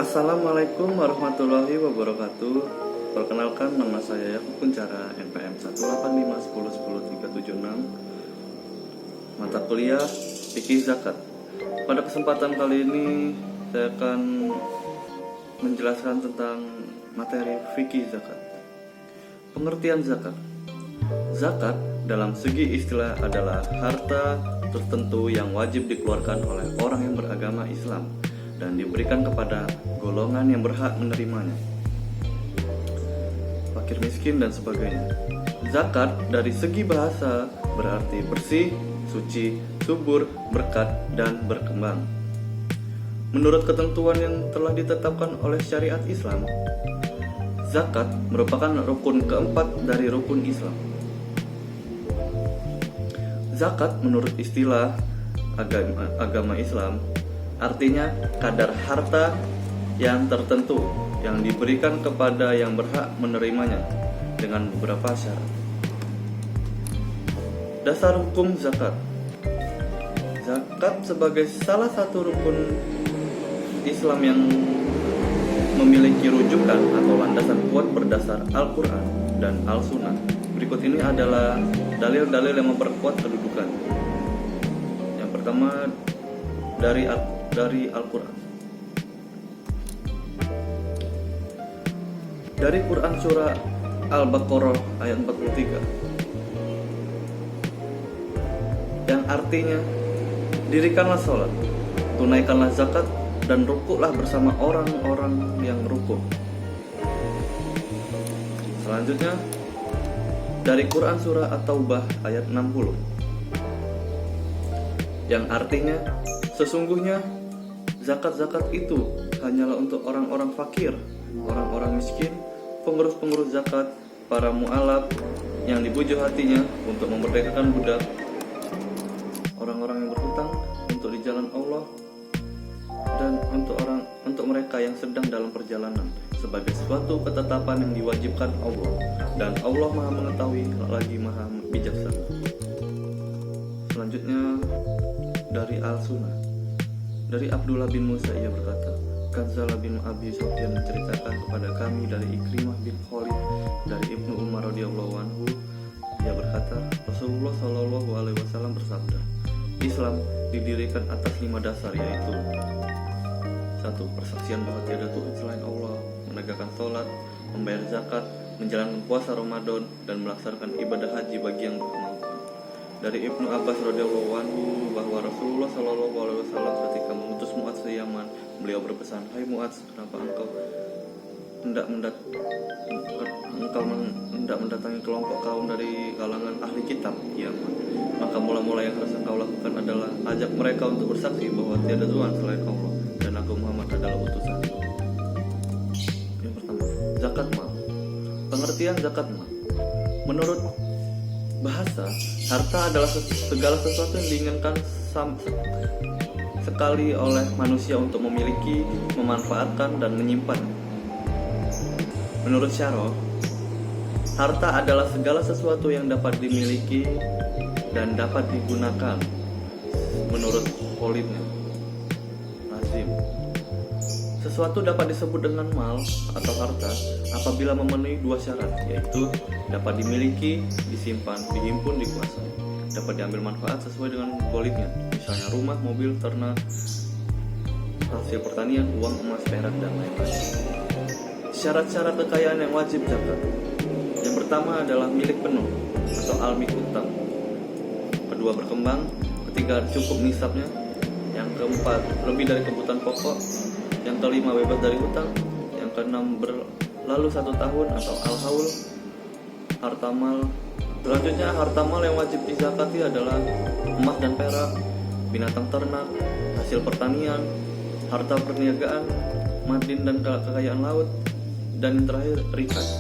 Assalamualaikum warahmatullahi wabarakatuh. Perkenalkan, nama saya Yakub Kuncara, NPM 18510103776, mata kuliah Fikih Zakat. Pada kesempatan kali ini saya akan menjelaskan tentang materi fikih zakat. Pengertian zakat. Zakat dalam segi istilah adalah harta tertentu yang wajib dikeluarkan oleh orang yang beragama Islam dan diberikan kepada golongan yang berhak menerimanya, fakir miskin dan sebagainya. Zakat dari segi bahasa berarti bersih, suci, subur, berkat, dan berkembang. Menurut ketentuan yang telah ditetapkan oleh syariat Islam, zakat merupakan rukun keempat dari rukun Islam. Zakat menurut istilah agama Islam artinya kadar harta yang tertentu yang diberikan kepada yang berhak menerimanya dengan beberapa syarat. Dasar hukum zakat. Zakat sebagai salah satu rukun Islam yang memiliki rujukan atau landasan kuat berdasar Al-Quran dan Al-Sunnah. Berikut ini adalah dalil-dalil yang memperkuat kedudukan. Yang pertama dari Al-Quran. Dari Quran surah Al-Baqarah ayat 43, yang artinya, dirikanlah sholat, tunaikanlah zakat, dan rukuklah bersama orang-orang yang rukuk. Selanjutnya dari Quran surah At-Taubah ayat 60, yang artinya, sesungguhnya zakat-zakat itu hanyalah untuk orang-orang fakir, orang-orang miskin, pengurus-pengurus zakat, para mu'alaf yang dibujuk hatinya untuk memerdekakan budak, orang-orang yang berhutang untuk di jalan Allah, dan untuk mereka yang sedang dalam perjalanan sebagai suatu ketetapan yang diwajibkan Allah, dan Allah Maha mengetahui lagi Maha bijaksana. Selanjutnya dari Al-Sunnah. Dari Abdullah bin Musa, ia berkata, Ghazala bin Abi Sufyan menceritakan kepada kami dari Ikrimah bin Khalid dari Ibnu Umar radhiyallahu anhu, ia berkata, Rasulullah shallallahu alaihi wasallam bersabda, Islam didirikan atas 5 dasar, yaitu 1. Persaksian bahwa tiada Tuhan selain Allah, menegakkan sholat, membayar zakat, menjalankan puasa Ramadan, dan melaksanakan ibadah haji bagi yang berkemampuan. Dari Ibnu Abbas radhiyallahu anhu bahwa Rasulullah shallallahu alaihi wasallam ketika mengutus Mu'adz ke Yaman, beliau berpesan, Hai Mu'adz, kenapa engkau hendak mendatangi kelompok kaum dari kalangan ahli kitab Yaman? Maka mula-mula yang harus engkau lakukan adalah ajak mereka untuk bersaksi bahwa tiada Tuhan selain Allah dan aku Muhammad adalah utusan. Yang pertama, zakat mal. Pengertian zakat mal. Menurut bahasa, harta adalah segala sesuatu yang diinginkan sekali oleh manusia untuk memiliki, memanfaatkan, dan menyimpan. Menurut syarah, harta adalah segala sesuatu yang dapat dimiliki dan dapat digunakan. Menurut politnya, lazim. Sesuatu dapat disebut dengan mal atau harta apabila memenuhi 2 syarat, yaitu dapat dimiliki, disimpan, dihimpun, dikuasai, dapat diambil manfaat sesuai dengan politnya, misalnya rumah, mobil, ternak, hasil pertanian, uang, emas, perak, dan lain-lain. Syarat-syarat kekayaan yang wajib zakat. Yang pertama adalah milik penuh atau al-milk utang. Kedua, berkembang. Ketiga, cukup nisabnya. Yang keempat, lebih dari kebutuhan pokok. Yang kelima, bebas dari hutang. Yang keenam, berlalu 1 tahun atau al-haul. Harta mal. Selanjutnya, harta mal yang wajib dizakati adalah emas dan perak, binatang ternak, hasil pertanian, harta perniagaan, madin dan kekayaan laut, dan yang terakhir, rikas.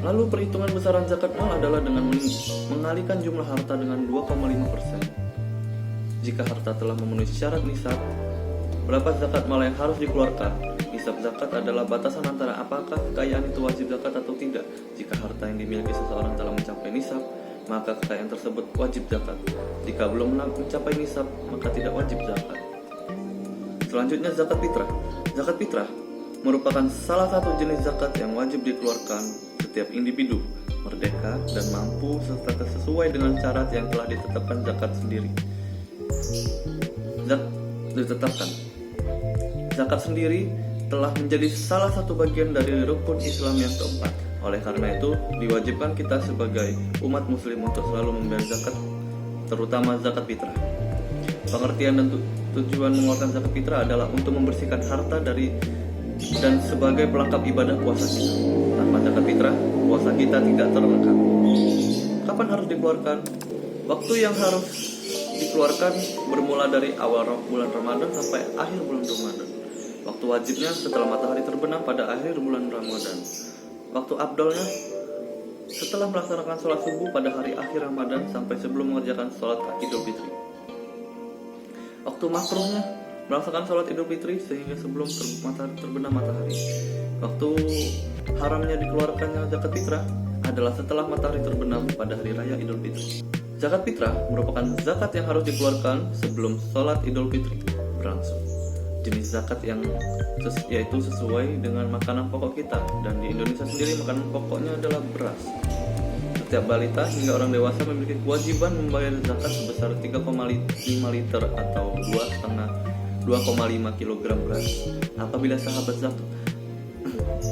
Lalu perhitungan besaran zakat mal adalah dengan mengalihkan jumlah harta dengan 2,5%. Jika harta telah memenuhi syarat nisab, berapa zakat mal yang harus dikeluarkan? Nisab zakat adalah batasan antara apakah kekayaan itu wajib zakat atau tidak. Jika harta yang dimiliki seseorang telah mencapai nisab, maka kekayaan tersebut wajib zakat. Jika belum mencapai nisab, maka tidak wajib zakat. Selanjutnya zakat fitrah. Zakat fitrah merupakan salah satu jenis zakat yang wajib dikeluarkan setiap individu merdeka dan mampu serta sesuai dengan syarat yang telah ditetapkan Zakat sendiri telah menjadi salah satu bagian dari rukun Islam yang keempat. Oleh karena itu, diwajibkan kita sebagai umat muslim untuk selalu membayar zakat, terutama zakat fitrah. Pengertian dan tujuan mengeluarkan zakat fitrah adalah untuk membersihkan harta dan sebagai pelengkap ibadah puasa kita. Tanpa zakat fitrah, puasa kita tidak terlengkap. Kapan harus dikeluarkan? Waktu yang harus dikeluarkan bermula dari awal bulan Ramadan sampai akhir bulan Ramadan. Waktu wajibnya setelah matahari terbenam pada akhir bulan Ramadan. Waktu abdolnya setelah melaksanakan sholat subuh pada hari akhir Ramadan sampai sebelum mengerjakan sholat Idul Fitri. Waktu makruhnya melaksanakan sholat Idul Fitri sehingga sebelum terbenam matahari. Waktu haramnya dikeluarkannya zakat fitrah adalah setelah matahari terbenam pada hari raya Idul Fitri. Zakat fitrah merupakan zakat yang harus dikeluarkan sebelum sholat Idul Fitri berlangsung. Jenis zakat yaitu sesuai dengan makanan pokok kita, dan di Indonesia sendiri makanan pokoknya adalah beras. Setiap balita hingga orang dewasa memiliki kewajiban membayar zakat sebesar 3,5 liter atau 2,5 kg beras.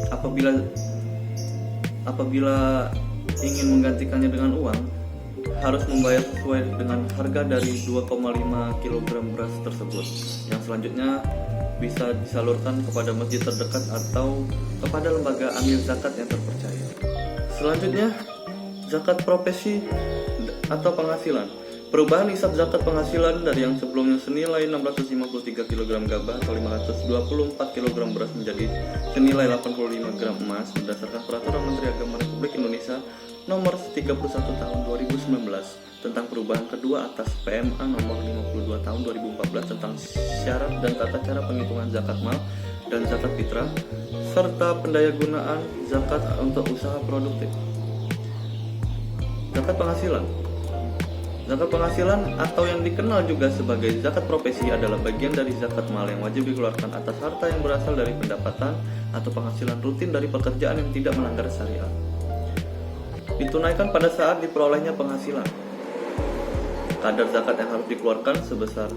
Apabila ingin menggantikannya dengan uang, harus membayar sesuai dengan harga dari 2,5 kg beras tersebut, yang selanjutnya bisa disalurkan kepada masjid terdekat atau kepada lembaga amil zakat yang terpercaya. Selanjutnya, zakat profesi atau penghasilan. Perubahan nisab zakat penghasilan dari yang sebelumnya senilai 653 kg gabah atau 524 kg beras menjadi senilai 85 gram emas berdasarkan Peraturan Menteri Agama Republik Indonesia Nomor 31 Tahun 2019 tentang perubahan kedua atas PMA Nomor 52 Tahun 2014 tentang syarat dan tata cara penghitungan zakat mal dan zakat fitrah serta pendayagunaan zakat untuk usaha produktif. Zakat penghasilan. Zakat penghasilan atau yang dikenal juga sebagai zakat profesi adalah bagian dari zakat mal yang wajib dikeluarkan atas harta yang berasal dari pendapatan atau penghasilan rutin dari pekerjaan yang tidak melanggar syariat. Ditunaikan pada saat diperolehnya penghasilan. Kadar zakat yang harus dikeluarkan sebesar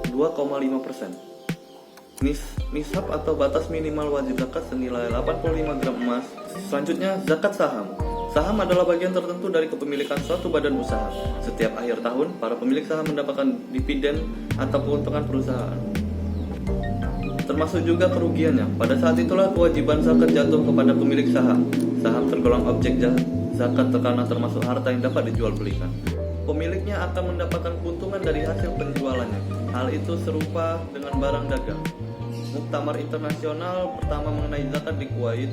2,5%. Nisab atau batas minimal wajib zakat senilai 85 gram emas. Selanjutnya, zakat saham. Saham adalah bagian tertentu dari kepemilikan suatu badan usaha. Setiap akhir tahun, para pemilik saham mendapatkan dividen atau keuntungan perusahaan, termasuk juga kerugiannya. Pada saat itulah kewajiban zakat jatuh kepada pemilik saham. Saham tergolong objek zakat karena termasuk harta yang dapat dijual belikan. Pemiliknya akan mendapatkan keuntungan dari hasil penjualannya. Hal itu serupa dengan barang dagang. Muktamar internasional pertama mengenai zakat di Kuwait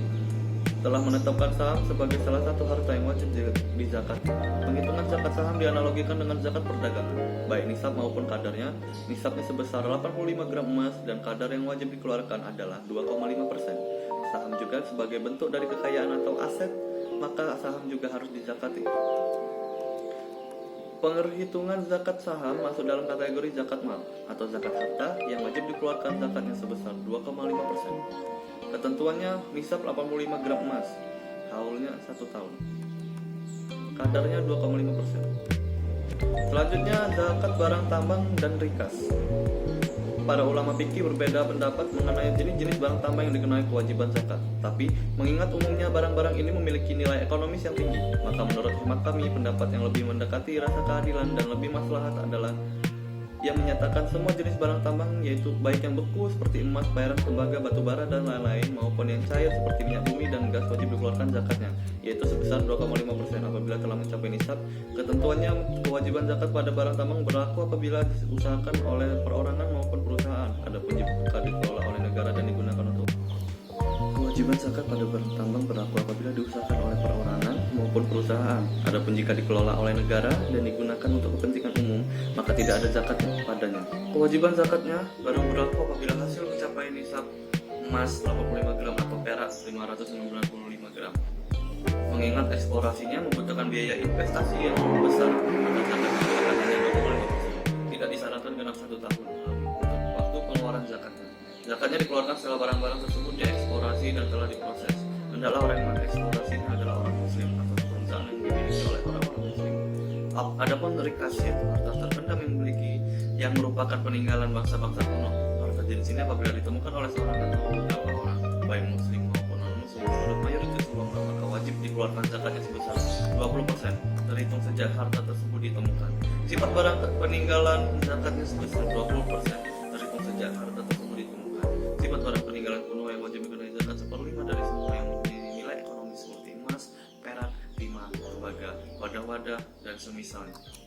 telah menetapkan saham sebagai salah satu harta yang wajib dizakati. Penghitungan zakat saham dianalogikan dengan zakat perdagangan, baik nisab maupun kadarnya. Nisabnya sebesar 85 gram emas dan kadar yang wajib dikeluarkan adalah 2,5%. Saham juga sebagai bentuk dari kekayaan atau aset, maka saham juga harus dizakati. Penghitungan zakat saham masuk dalam kategori zakat mal atau zakat harta yang wajib dikeluarkan zakatnya sebesar 2,5%. Ketentuannya nisab 85 gram emas, haulnya 1 tahun. Kadarnya 2,5%. Selanjutnya zakat barang tambang dan rikas. Para ulama fikih berbeda pendapat mengenai jenis-jenis barang tambang yang dikenai kewajiban zakat. Tapi mengingat umumnya barang-barang ini memiliki nilai ekonomis yang tinggi, maka menurut hemat kami pendapat yang lebih mendekati rasa keadilan dan lebih maslahat adalah yang menyatakan semua jenis barang tambang, yaitu baik yang beku seperti emas, perak, tembaga, batu bara dan lain-lain, maupun yang cair seperti minyak bumi dan gas wajib dikeluarkan zakatnya, yaitu sebesar 2,5% apabila telah mencapai nisab. Ketentuannya kewajiban zakat pada barang tambang berlaku apabila diusahakan oleh perorangan maupun perusahaan. Adapun jika dikelola oleh negara dan digunakan untuk kewajiban zakat pada barang tambang berlaku apabila diusahakan oleh perorangan maupun perusahaan. Adapun jika dikelola oleh negara dan digunakan untuk kepentingan umum, maka tidak ada zakat padanya. Kewajiban zakatnya baru berlaku apabila hasil mencapai nisab emas 85 gram atau perak 595 gram. Mengingat eksplorasinya membutuhkan biaya investasi yang besar, maka zakat dikeluarkan hanya 25%. Tidak disarankan genap 1 tahun untuk waktu pengeluaran zakat. Zakatnya dikeluarkan setelah barang-barang tersebut dieksplorasi dan telah diproses. Hendaklah orang yang mengeksplorasinya adalah orang muslim atau perusahaan yang dimiliki oleh orang-orang muslim. Adapun rikas yaitu harta terpendam yang memiliki yang merupakan peninggalan bangsa-bangsa kuno. Harta jenis ini apabila ditemukan oleh seorang atau beberapa orang, baik muslim maupun non-muslim, menurut mayoritas ulama maka wajib dikeluarkan zakatnya sebesar 20% terhitung sejak harta tersebut ditemukan. Sifat barang peninggalan zakatnya sebesar 20% terhitung sejak harta tersebut ditemukan. Sifat barang peninggalan kuno yang wajib dikenai zakat 1/5 dari semua yang mempunyai nilai ekonomis seperti emas, perak, timah, tembaga, wadah-wadah, dan semisalnya.